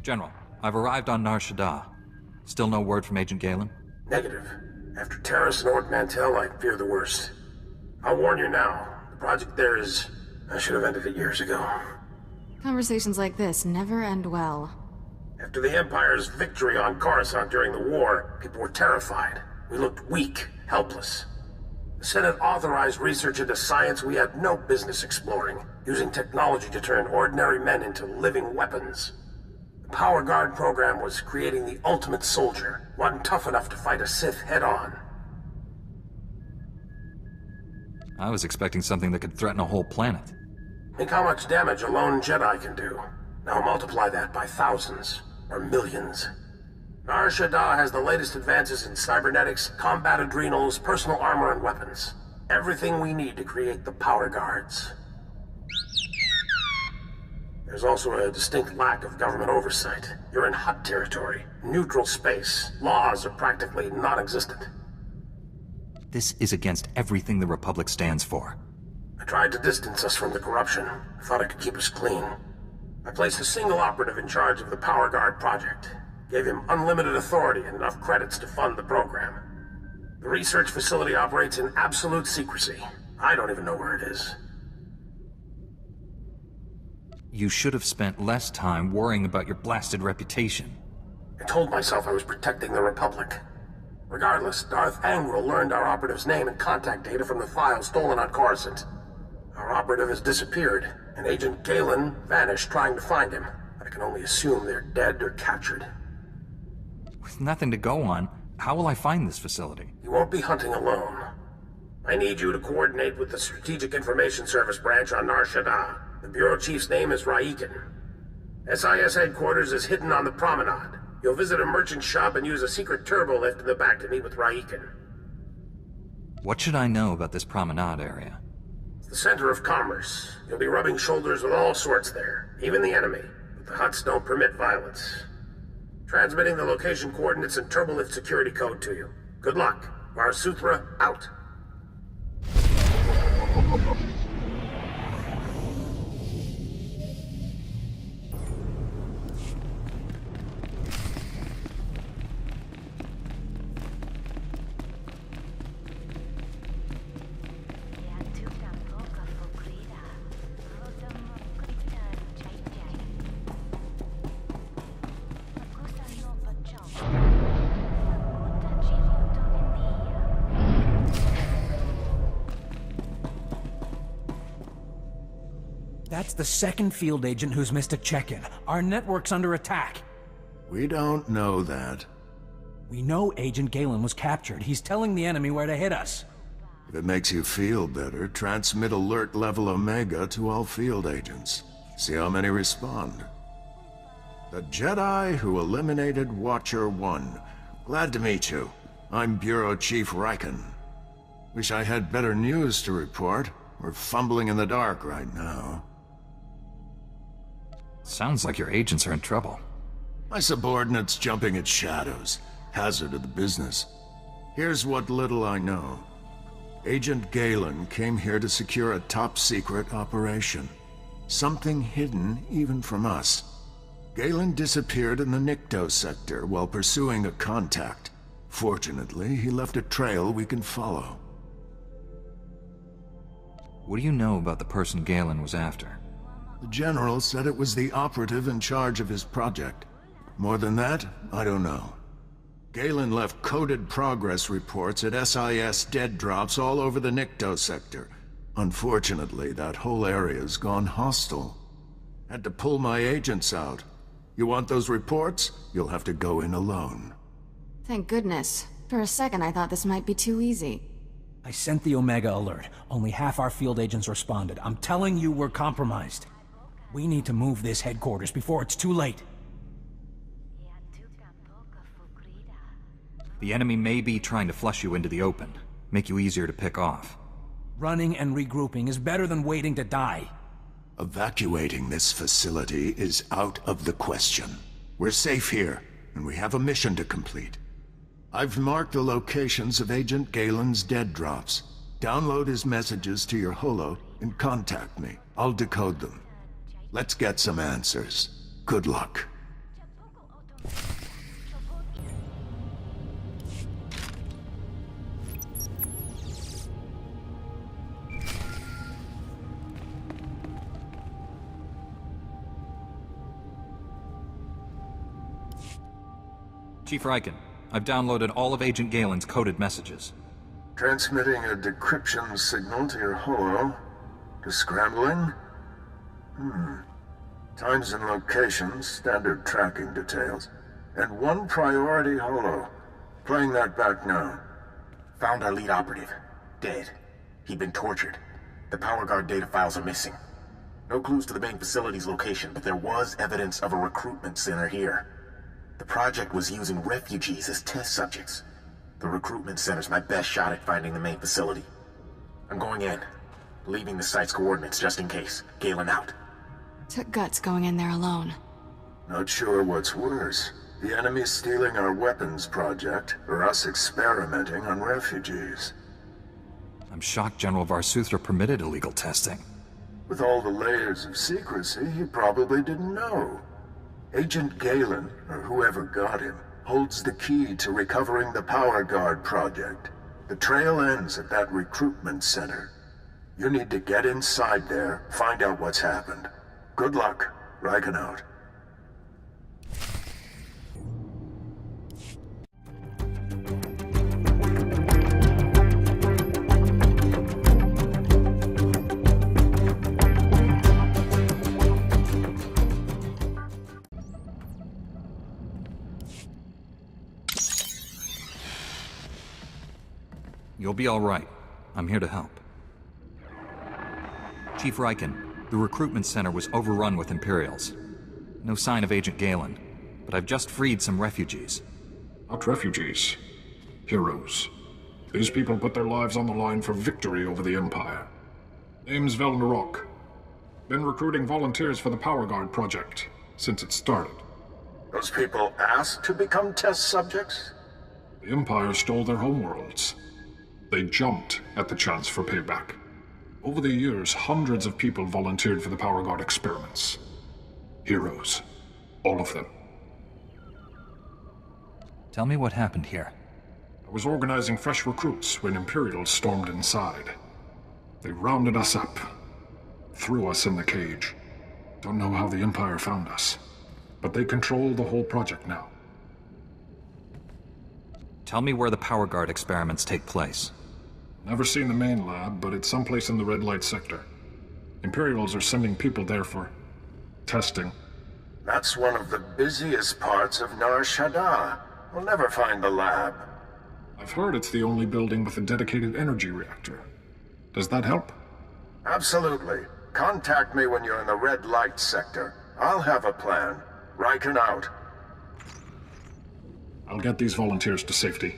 General, I've arrived on Nar Shaddaa. Still no word from Agent Galen? Negative. After Terrace and Ord Mantell, I fear the worst. I'll warn you now. The project there is... I should have ended it years ago. Conversations like this never end well. After the Empire's victory on Coruscant during the war, people were terrified. We looked weak, helpless. The Senate authorized research into science we had no business exploring, using technology to turn ordinary men into living weapons. The Power Guard program was creating the ultimate soldier, one tough enough to fight a Sith head-on. I was expecting something that could threaten a whole planet. Think how much damage a lone Jedi can do. Now multiply that by thousands, or millions. Nar Shaddaa has the latest advances in cybernetics, combat adrenals, personal armor, and weapons. Everything we need to create the Power Guards. There's also a distinct lack of government oversight. You're in hot territory, neutral space. Laws are practically non-existent. This is against everything the Republic stands for. I tried to distance us from the corruption. I thought I could keep us clean. I placed a single operative in charge of the Power Guard project. Gave him unlimited authority and enough credits to fund the program. The research facility operates in absolute secrecy. I don't even know where it is. You should have spent less time worrying about your blasted reputation. I told myself I was protecting the Republic. Regardless, Darth Angral learned our operative's name and contact data from the files stolen on Coruscant. Our operative has disappeared, and Agent Galen vanished trying to find him. I can only assume they're dead or captured. With nothing to go on, how will I find this facility? You won't be hunting alone. I need you to coordinate with the Strategic Information Service branch on Nar Shaddaa. The Bureau Chief's name is Raiken. SIS headquarters is hidden on the promenade. You'll visit a merchant shop and use a secret turbo lift in the back to meet with Raiken. What should I know about this promenade area? It's the center of commerce. You'll be rubbing shoulders with all sorts there, even the enemy. But the Hutts don't permit violence. Transmitting the location coordinates and turbolift security code to you. Good luck. Var Suthra out. That's the second field agent who's missed a check-in. Our network's under attack. We don't know that. We know Agent Galen was captured. He's telling the enemy where to hit us. If it makes you feel better, transmit alert level Omega to all field agents. See how many respond. The Jedi who eliminated Watcher 1. Glad to meet you. I'm Bureau Chief Raiken. Wish I had better news to report. We're fumbling in the dark right now. Sounds like your agents are in trouble. My subordinates jumping at shadows. Hazard of the business. Here's what little I know. Agent Galen came here to secure a top-secret operation. Something hidden even from us. Galen disappeared in the Nikto sector while pursuing a contact. Fortunately, he left a trail we can follow. What do you know about the person Galen was after? The General said it was the operative in charge of his project. More than that, I don't know. Galen left coded progress reports at SIS dead drops all over the Nikto sector. Unfortunately, that whole area's gone hostile. Had to pull my agents out. You want those reports? You'll have to go in alone. Thank goodness. For a second I thought this might be too easy. I sent the Omega alert. Only half our field agents responded. I'm telling you we're compromised. We need to move this headquarters before it's too late. The enemy may be trying to flush you into the open, make you easier to pick off. Running and regrouping is better than waiting to die. Evacuating this facility is out of the question. We're safe here, and we have a mission to complete. I've marked the locations of Agent Galen's dead drops. Download his messages to your holo and contact me. I'll decode them. Let's get some answers. Good luck. Chief Riken, I've downloaded all of Agent Galen's coded messages. Transmitting a decryption signal to your holo. To scrambling? Times and locations, standard tracking details. And one priority holo. Playing that back now. Found our lead operative. Dead. He'd been tortured. The power guard data files are missing. No clues to the main facility's location, but there was evidence of a recruitment center here. The project was using refugees as test subjects. The recruitment center's my best shot at finding the main facility. I'm going in, leaving the site's coordinates just in case. Galen out. Took guts going in there alone. Not sure what's worse. The enemy stealing our weapons project, or us experimenting on refugees. I'm shocked General SWTOR permitted illegal testing. With all the layers of secrecy, he probably didn't know. Agent Galen, or whoever got him, holds the key to recovering the Power Guard project. The trail ends at that recruitment center. You need to get inside there, find out what's happened. Good luck. Riken out. You'll be all right. I'm here to help. Chief Riken, the recruitment center was overrun with Imperials. No sign of Agent Galen, but I've just freed some refugees. Not refugees. Heroes. These people put their lives on the line for victory over the Empire. Name's Velnarok. Been recruiting volunteers for the Power Guard project since it started. Those people asked to become test subjects? The Empire stole their homeworlds. They jumped at the chance for payback. Over the years, hundreds of people volunteered for the Power Guard experiments. Heroes. All of them. Tell me what happened here. I was organizing fresh recruits when Imperials stormed inside. They rounded us up. Threw us in the cage. Don't know how the Empire found us. But they control the whole project now. Tell me where the Power Guard experiments take place. Never seen the main lab, but it's someplace in the red light sector. Imperials are sending people there for testing. That's one of the busiest parts of Nar Shaddaa. We'll never find the lab. I've heard it's the only building with a dedicated energy reactor. Does that help? Absolutely. Contact me when you're in the red light sector. I'll have a plan. Riken out. I'll get these volunteers to safety.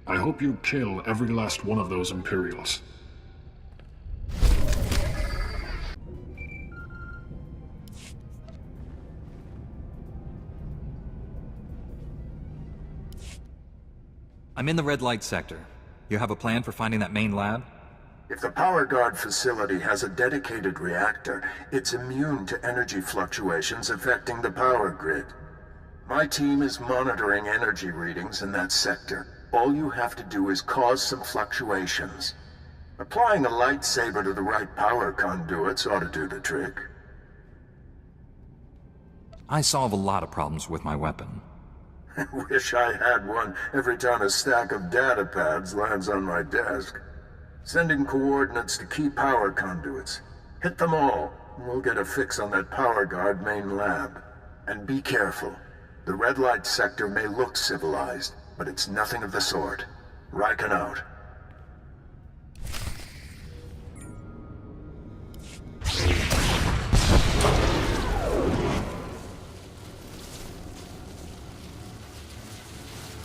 I hope you kill every last one of those Imperials. I'm in the red light sector. You have a plan for finding that main lab? If the Power Guard facility has a dedicated reactor, it's immune to energy fluctuations affecting the power grid. My team is monitoring energy readings in that sector. All you have to do is cause some fluctuations. Applying a lightsaber to the right power conduits ought to do the trick. I solve a lot of problems with my weapon. Wish I had one every time a stack of data pads lands on my desk. Sending coordinates to key power conduits. Hit them all, and we'll get a fix on that Power Guard main lab. And be careful. The red light sector may look civilized, but it's nothing of the sort. Riken out.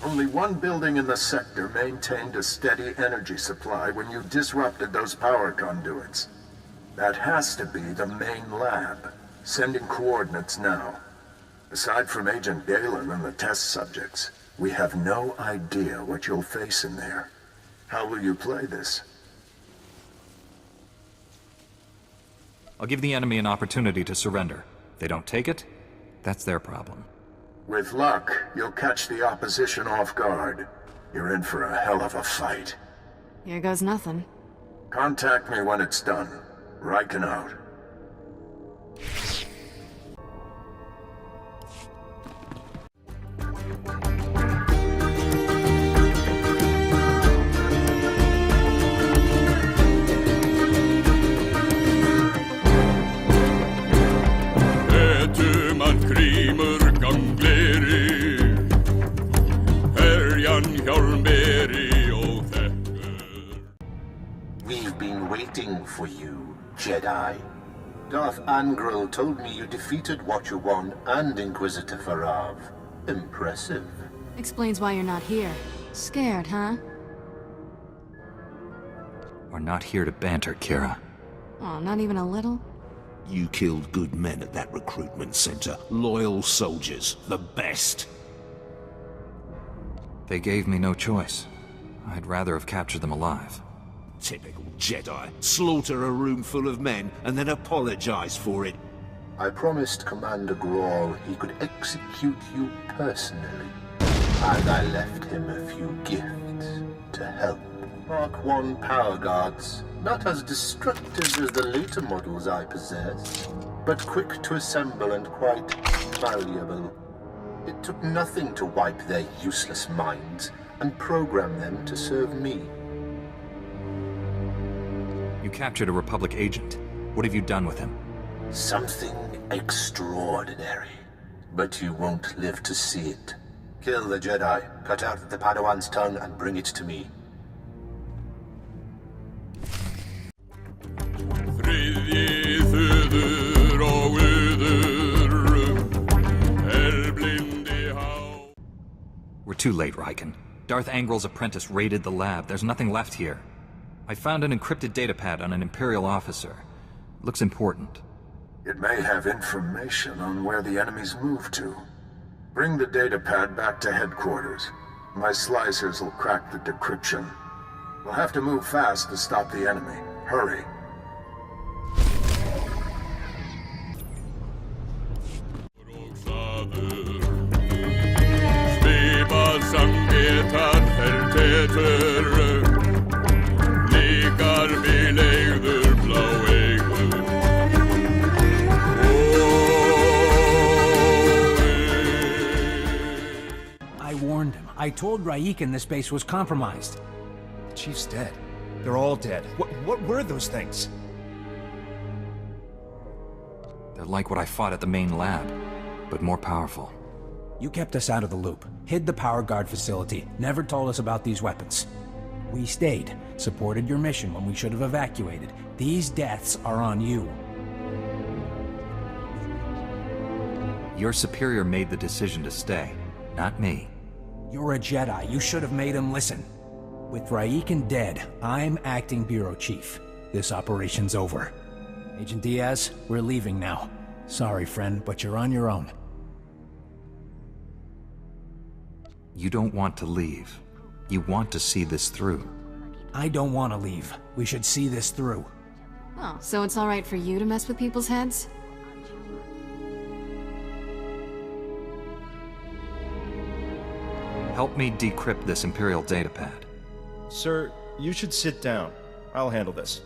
Only one building in the sector maintained a steady energy supply when you disrupted those power conduits. That has to be the main lab. Sending coordinates now. Aside from Agent Galen and the test subjects, we have no idea what you'll face in there. How will you play this? I'll give the enemy an opportunity to surrender. If they don't take it, that's their problem. With luck, you'll catch the opposition off guard. You're in for a hell of a fight. Here goes nothing. Contact me when it's done. Riken out. We've been waiting for you, Jedi. Darth Angral told me you defeated Watcher 1 and Inquisitor Farav. Impressive. Explains why you're not here. Scared, huh? We're not here to banter, Kira. Oh, not even a little? You killed good men at that recruitment center. Loyal soldiers. The best. They gave me no choice. I'd rather have captured them alive. Typical Jedi. Slaughter a room full of men and then apologize for it. I promised Commander Grawl he could execute you personally. And I left him a few gifts to help. Mark 1 power guards. Not as destructive as the later models I possess, but quick to assemble and quite malleable. It took nothing to wipe their useless minds and program them to serve me. You captured a Republic agent. What have you done with him? Something extraordinary. But you won't live to see it. Kill the Jedi, cut out the Padawan's tongue, and bring it to me. We're too late, Riken. Darth Angral's apprentice raided the lab. There's nothing left here. I found an encrypted datapad on an Imperial officer. Looks important. It may have information on where the enemy's moved to. Bring the datapad back to headquarters. My slicers will crack the decryption. We'll have to move fast to stop the enemy. Hurry. I warned him. I told Raiken this base was compromised. The Chief's dead. They're all dead. What were those things? They're like what I fought at the main lab, but more powerful. You kept us out of the loop, hid the power guard facility, never told us about these weapons. We stayed, supported your mission when we should have evacuated. These deaths are on you. Your superior made the decision to stay, not me. You're a Jedi. You should have made him listen. With Raiken dead, I'm acting bureau chief. This operation's over. Agent Diaz, we're leaving now. Sorry, friend, but you're on your own. You don't want to leave. You want to see this through. I don't want to leave. We should see this through. Oh, so it's alright for you to mess with people's heads? Help me decrypt this Imperial datapad. Sir, you should sit down. I'll handle this.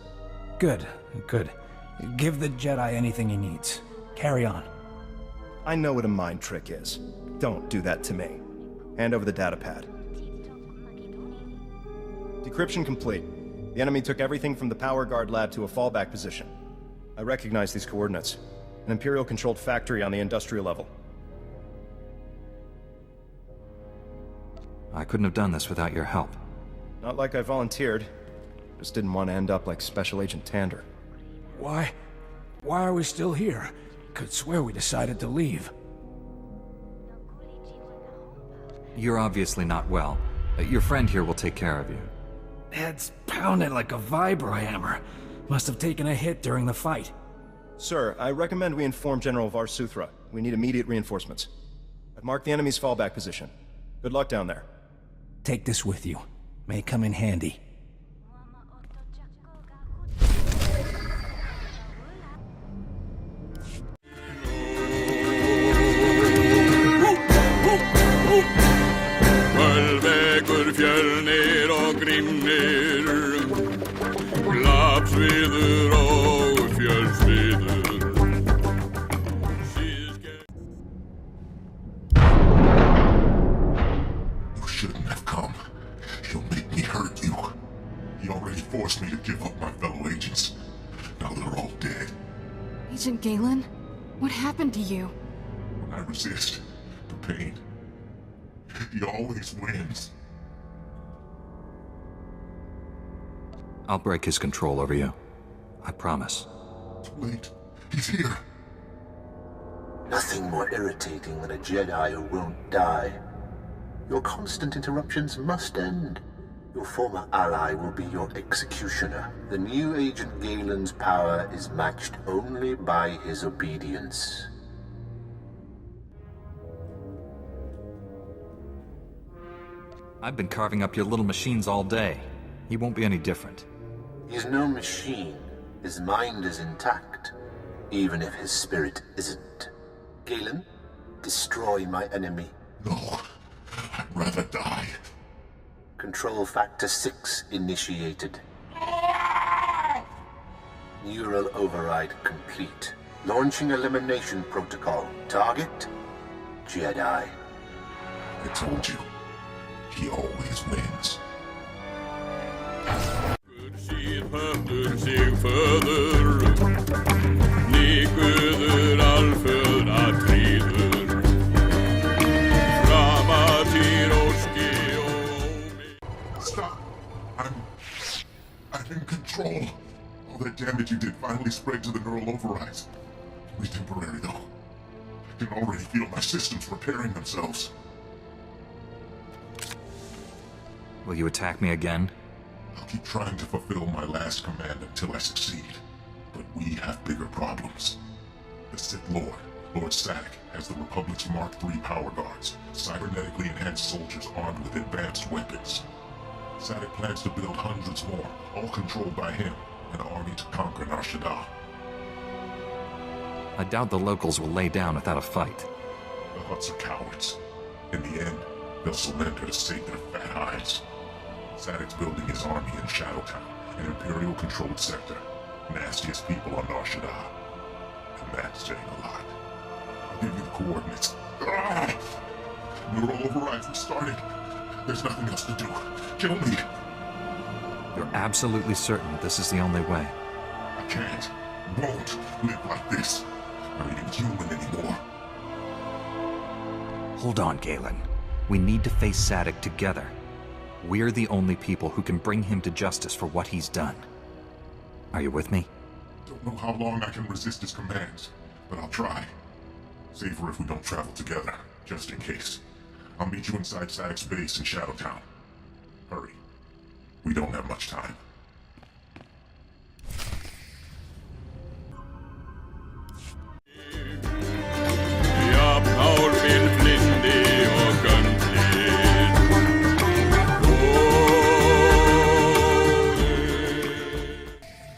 Good, good. Give the Jedi anything he needs. Carry on. I know what a mind trick is. Don't do that to me. Hand over the datapad. Decryption complete. The enemy took everything from the power guard lab to a fallback position. I recognize these coordinates. An Imperial-controlled factory on the industrial level. I couldn't have done this without your help. Not like I volunteered. Just didn't want to end up like Special Agent Tander. Why are we still here? Could swear we decided to leave. You're obviously not well. Your friend here will take care of you. Head's pounding like a vibrohammer. Must have taken a hit during the fight. Sir, I recommend we inform General Varsuthra. We need immediate reinforcements. I've marked the enemy's fallback position. Good luck down there. Take this with you. May come in handy. hafsviður og fjölsviður. You shouldn't have come. He'll make me hurt you. He already forced me to give up my fellow agents. Now they're all dead. Agent Galen? What happened to you? When I resist the pain, he always wins. I'll break his control over you. I promise. Wait, he's here. Nothing more irritating than a Jedi who won't die. Your constant interruptions must end. Your former ally will be your executioner. The new Agent Galen's power is matched only by his obedience. I've been carving up your little machines all day. He won't be any different. He's no machine. His mind is intact, even if his spirit isn't. Galen, destroy my enemy. No, I'd rather die. Control Factor 6 initiated. Neural override complete. Launching elimination protocol. Target? Jedi. I told you, he always wins. Höfður sig föður, nýguður alföðra tríður, framatýr óski og ómi. Stop! I'm in control. All that damage you did finally spread to the neural overrides. Only temporary though. I can already feel my systems repairing themselves. Will you attack me again? I'll keep trying to fulfill my last command until I succeed. But we have bigger problems. The Sith Lord, Lord Sadek, has the Republic's Mark III power guards, cybernetically enhanced soldiers armed with advanced weapons. Sadek plans to build hundreds more, all controlled by him, an army to conquer Nar Shaddaa. I doubt the locals will lay down without a fight. The Hutts are cowards. In the end, they'll surrender to save their fat hides. Sadek's building his army in Shadowtown, an Imperial-controlled sector. Nastiest people on Nar Shaddaa. And that's saying a lot. I'll give you the coordinates. Ah! Neural overrides restarting. There's nothing else to do. Kill me. You're absolutely certain this is the only way? I can't, won't live like this. I'm not even human anymore. Hold on, Galen. We need to face Sadek together. We're the only people who can bring him to justice for what he's done. Are you with me? Don't know how long I can resist his commands, but I'll try. Safer if we don't travel together, just in case. I'll meet you inside Sadek's base in Shadowtown. Hurry. We don't have much time.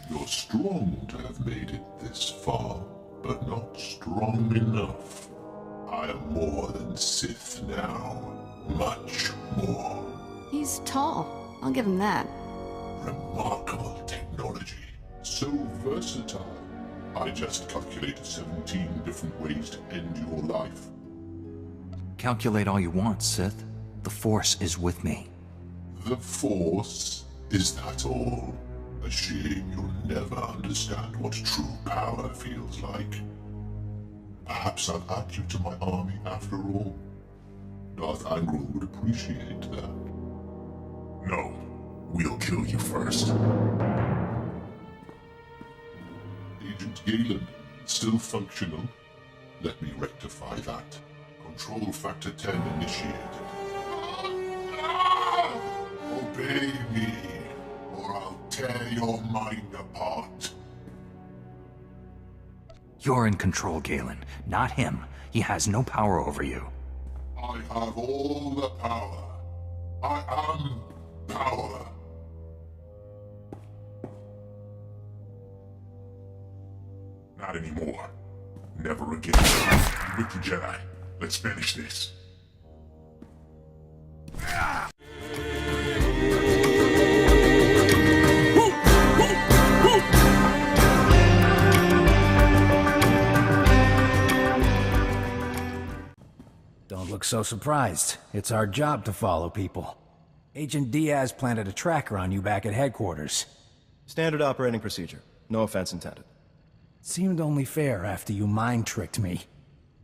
You're strong to have made it this far, but not strong enough. I am more than Sith now. Much more. He's tall. I'll give him that. Remarkable technology. So versatile. I just calculated 17 different ways to end your life. Calculate all you want, Sith. The Force is with me. The Force? Is that all? A shame you'll never understand what true power feels like. Perhaps I'll add you to my army after all. Darth Angral would appreciate that. No, we'll kill you first. Agent Galen, still functional. Let me rectify that. Control Factor 10 initiated. Obey me, or I'll tear your mind apart. You're in control, Galen, not him. He has no power over you. I have all the power. I am power. Not anymore. Never again. With the Jedi. Let's finish this. look so surprised. It's our job to follow people. Agent Diaz planted a tracker on you back at headquarters. Standard operating procedure. No offense intended. Seemed only fair after you mind-tricked me.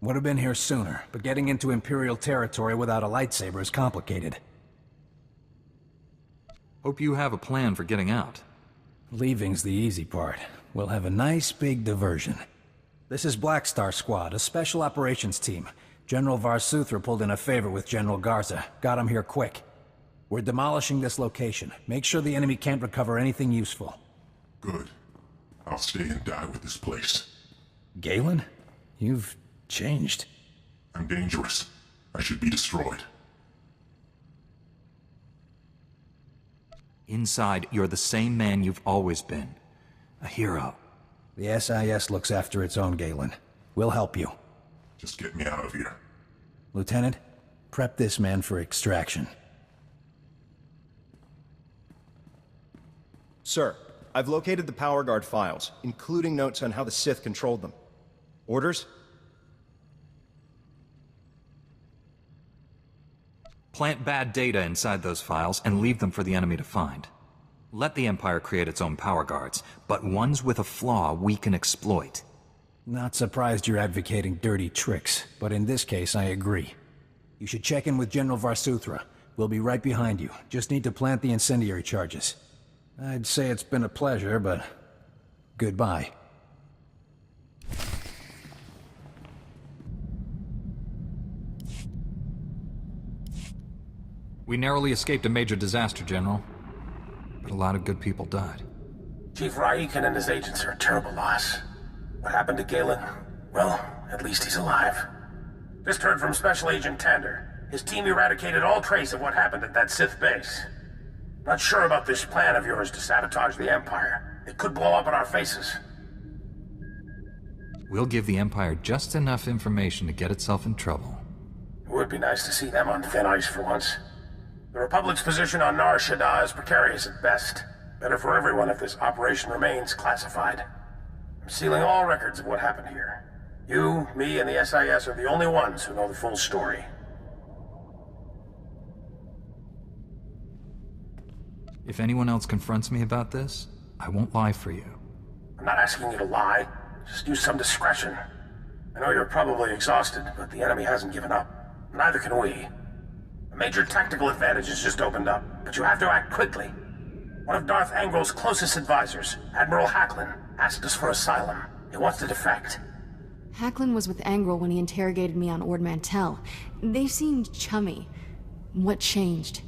Would have been here sooner, but getting into Imperial territory without a lightsaber is complicated. Hope you have a plan for getting out. Leaving's the easy part. We'll have a nice big diversion. This is Black Star Squad, a special operations team. General Varsuthra pulled in a favor with General Garza. Got him here quick. We're demolishing this location. Make sure the enemy can't recover anything useful. Good. I'll stay and die with this place. Galen? You've changed. I'm dangerous. I should be destroyed. Inside, you're the same man you've always been. A hero. The SIS looks after its own, Galen. We'll help you. Just get me out of here. Lieutenant, prep this man for extraction. Sir, I've located the Power Guard files, including notes on how the Sith controlled them. Orders? Plant bad data inside those files and leave them for the enemy to find. Let the Empire create its own power guards, but ones with a flaw we can exploit. Not surprised you're advocating dirty tricks, but in this case I agree. You should check in with General Varsuthra. We'll be right behind you. Just need to plant the incendiary charges. I'd say it's been a pleasure, but goodbye. We narrowly escaped a major disaster, General. But a lot of good people died. Chief Raiken and his agents are a terrible loss. What happened to Galen? Well, at least he's alive. Just heard from Special Agent Tander. His team eradicated all trace of what happened at that Sith base. Not sure about this plan of yours to sabotage the Empire. It could blow up in our faces. We'll give the Empire just enough information to get itself in trouble. It would be nice to see them on thin ice for once. The Republic's position on Nar Shaddaa is precarious at best. Better for everyone if this operation remains classified. I'm sealing all records of what happened here. You, me, and the SIS are the only ones who know the full story. If anyone else confronts me about this, I won't lie for you. I'm not asking you to lie. Just use some discretion. I know you're probably exhausted, but the enemy hasn't given up. Neither can we. A major tactical advantage has just opened up, but you have to act quickly. One of Darth Angrel's closest advisors, Admiral Hacklin, asked us for asylum. He wants to defect. Hacklin was with Angrel when he interrogated me on Ord Mantell. They seemed chummy. What changed?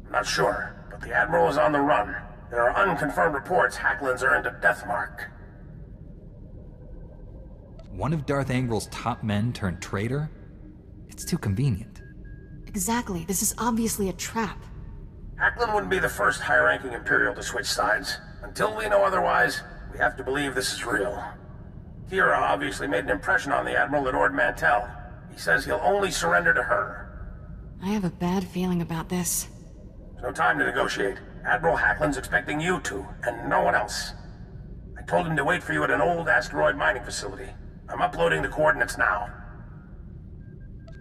I'm not sure, but the Admiral is on the run. There are unconfirmed reports Hacklin's earned a death mark. One of Darth Angrel's top men turned traitor? It's too convenient. Exactly. This is obviously a trap. Hacklin wouldn't be the first high-ranking Imperial to switch sides. Until we know otherwise, we have to believe this is real. Kira obviously made an impression on the Admiral at Ord Mantell. He says he'll only surrender to her. I have a bad feeling about this. There's no time to negotiate. Admiral Hacklin's expecting you to, and no one else. I told him to wait for you at an old asteroid mining facility. I'm uploading the coordinates now.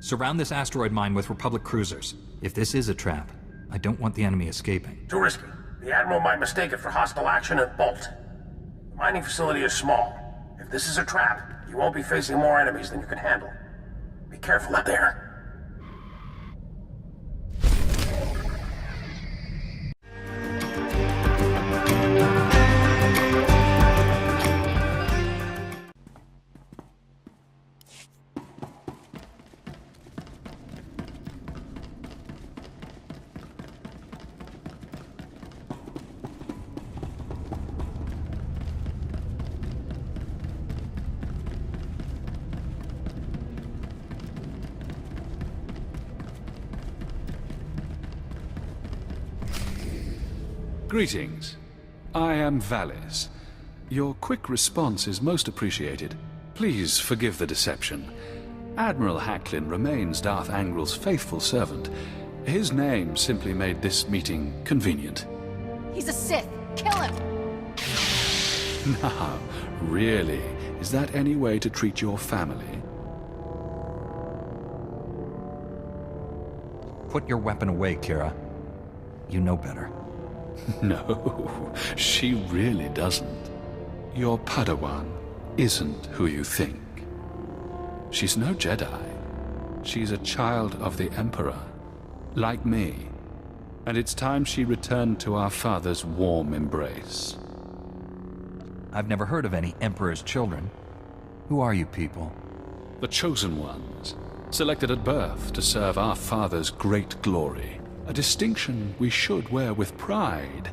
Surround this asteroid mine with Republic cruisers. If this is a trap, I don't want the enemy escaping. Too risky. The Admiral might mistake it for hostile action and bolt. The mining facility is small. If this is a trap, you won't be facing more enemies than you can handle. Be careful out there. Greetings. I am Valis. Your quick response is most appreciated. Please forgive the deception. Admiral Hacklin remains Darth Angrel's faithful servant. His name simply made this meeting convenient. He's a Sith! Kill him! Now, really? Is that any way to treat your family? Put your weapon away, Kira. You know better. No, she really doesn't. Your Padawan isn't who you think. She's no Jedi. She's a child of the Emperor, like me. And it's time she returned to our father's warm embrace. I've never heard of any Emperor's children. Who are you people? The Chosen Ones, selected at birth to serve our father's great glory. A distinction we should wear with pride.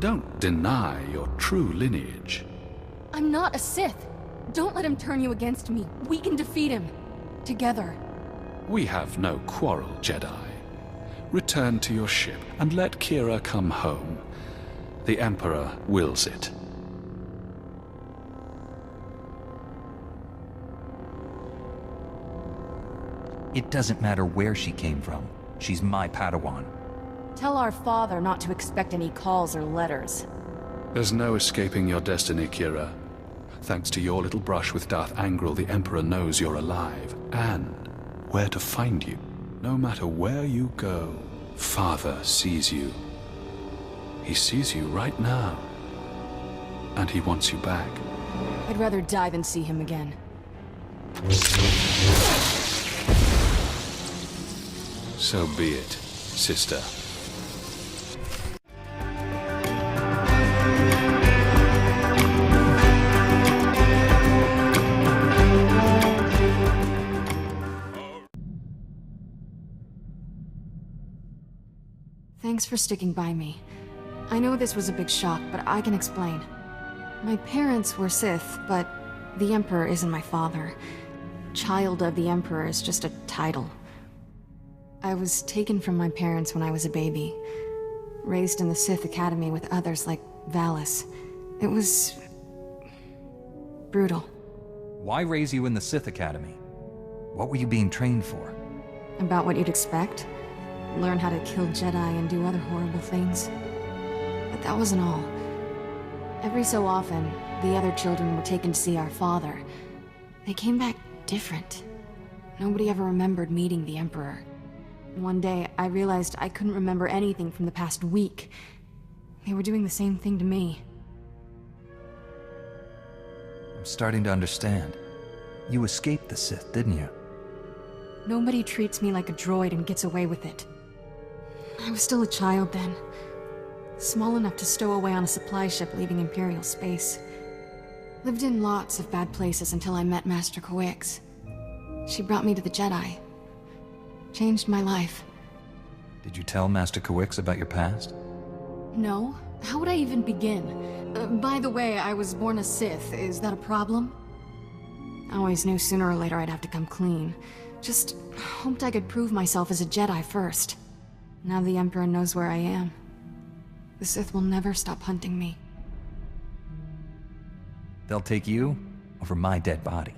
Don't deny your true lineage. I'm not a Sith. Don't let him turn you against me. We can defeat him. Together. We have no quarrel, Jedi. Return to your ship and let Kira come home. The Emperor wills it. It doesn't matter where she came from. She's my Padawan. Tell our father not to expect any calls or letters. There's no escaping your destiny, Kira. Thanks to your little brush with Darth Angral, the Emperor knows you're alive, and where to find you. No matter where you go, Father sees you. He sees you right now. And he wants you back. I'd rather die than see him again. So be it, sister. Thanks for sticking by me. I know this was a big shock, but I can explain. My parents were Sith, but the Emperor isn't my father. Child of the Emperor is just a title. I was taken from my parents when I was a baby. Raised in the Sith Academy with others like Valis. It was brutal. Why raise you in the Sith Academy? What were you being trained for? About what you'd expect. Learn how to kill Jedi and do other horrible things. But that wasn't all. Every so often, the other children were taken to see our father. They came back different. Nobody ever remembered meeting the Emperor. One day, I realized I couldn't remember anything from the past week. They were doing the same thing to me. I'm starting to understand. You escaped the Sith, didn't you? Nobody treats me like a droid and gets away with it. I was still a child then. Small enough to stow away on a supply ship leaving Imperial space. Lived in lots of bad places until I met Master Kawix. She brought me to the Jedi. Changed my life. Did you tell Master Kawix about your past? No. How would I even begin? By the way, I was born a Sith. Is that a problem? I always knew sooner or later I'd have to come clean. Just hoped I could prove myself as a Jedi first. Now the Emperor knows where I am. The Sith will never stop hunting me. They'll take you over my dead body.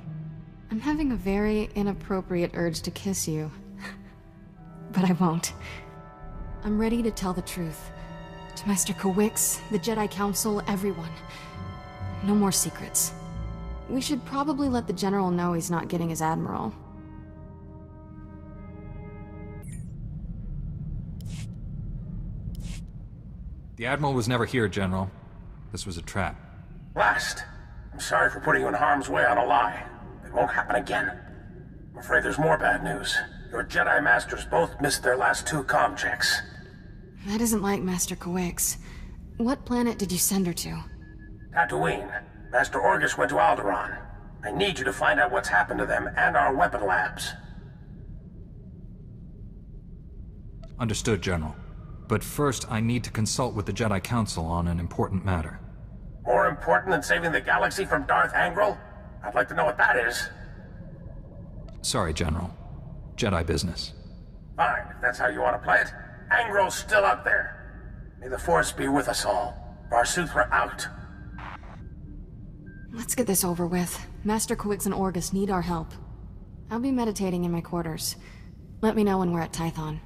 I'm having a very inappropriate urge to kiss you. But I won't. I'm ready to tell the truth. To Master Kawix, the Jedi Council, everyone. No more secrets. We should probably let the General know he's not getting his Admiral. The Admiral was never here, General. This was a trap. Blast! I'm sorry for putting you in harm's way on a lie. It won't happen again. I'm afraid there's more bad news. Your Jedi Masters both missed their last 2 comm checks. That isn't like Master Kawix. What planet did you send her to? Tatooine. Master Orgus went to Alderaan. I need you to find out what's happened to them and our weapon labs. Understood, General. But first, I need to consult with the Jedi Council on an important matter. More important than saving the galaxy from Darth Angral? I'd like to know what that is. Sorry, General. Jedi business. Fine, if that's how you want to play it. Angral's still out there. May the Force be with us all. Barsuthra out. Let's get this over with. Master Kawix and Orgus need our help. I'll be meditating in my quarters. Let me know when we're at Tython.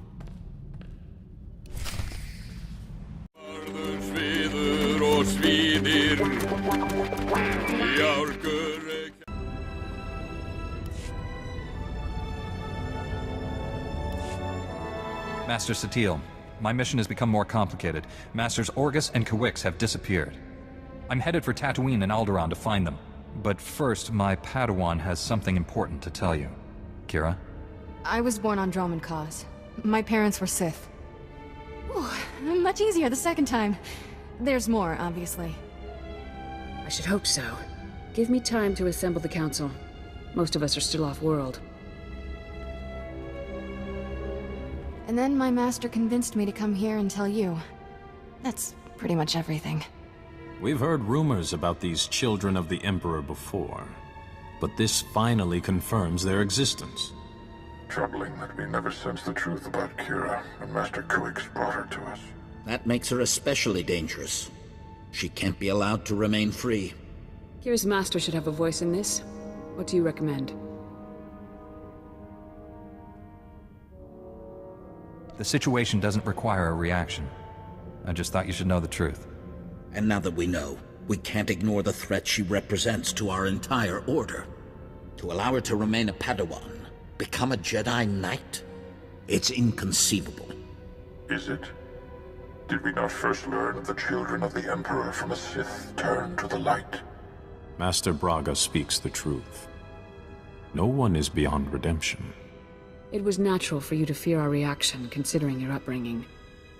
Master Satil, my mission has become more complicated. Masters Orgus and Kawix have disappeared. I'm headed for Tatooine and Alderaan to find them. But first, my Padawan has something important to tell you. Kira? I was born on Droman Cause. My parents were Sith. Ooh, much easier the second time. There's more, obviously. I should hope so. Give me time to assemble the council. Most of us are still off-world. And then my master convinced me to come here and tell you. That's pretty much everything. We've heard rumors about these children of the Emperor before, but this finally confirms their existence. Troubling that we never sensed the truth about Kira, and Master Kawix brought her to us. That makes her especially dangerous. She can't be allowed to remain free. Kira's master should have a voice in this. What do you recommend? The situation doesn't require a reaction. I just thought you should know the truth. And now that we know, we can't ignore the threat she represents to our entire order. To allow her to remain a Padawan, become a Jedi Knight? It's inconceivable. Is it? Did we not first learn of the children of the Emperor from a Sith turned to the light? Master Braga speaks the truth. No one is beyond redemption. It was natural for you to fear our reaction, considering your upbringing.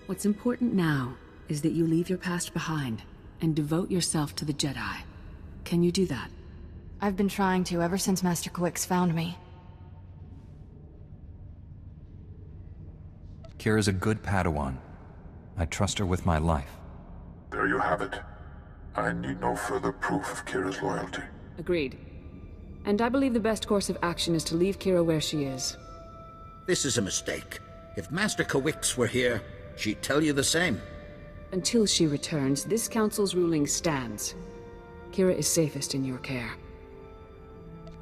What's important now is that you leave your past behind and devote yourself to the Jedi. Can you do that? I've been trying to ever since Master Kawix found me. Kira's a good Padawan. I trust her with my life. There you have it. I need no further proof of Kira's loyalty. Agreed. And I believe the best course of action is to leave Kira where she is. This is a mistake. If Master Kawix were here, she'd tell you the same. Until she returns, this council's ruling stands. Kira is safest in your care.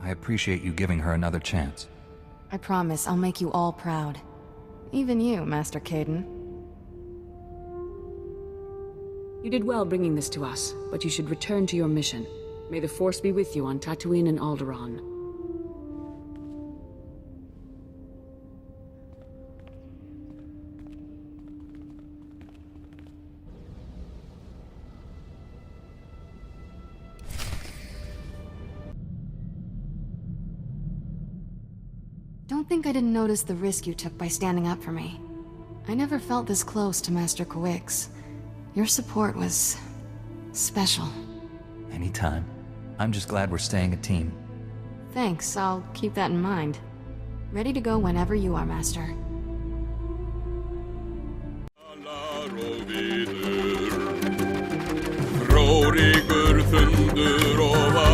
I appreciate you giving her another chance. I promise I'll make you all proud. Even you, Master Caden. You did well bringing this to us, but you should return to your mission. May the Force be with you on Tatooine and Alderaan. Don't think I didn't notice the risk you took by standing up for me. I never felt this close to Master Kawix. Your support was special. Anytime. I'm just glad we're staying a team. Thanks, I'll keep that in mind. Ready to go whenever you are, Master. Rórigur þundur og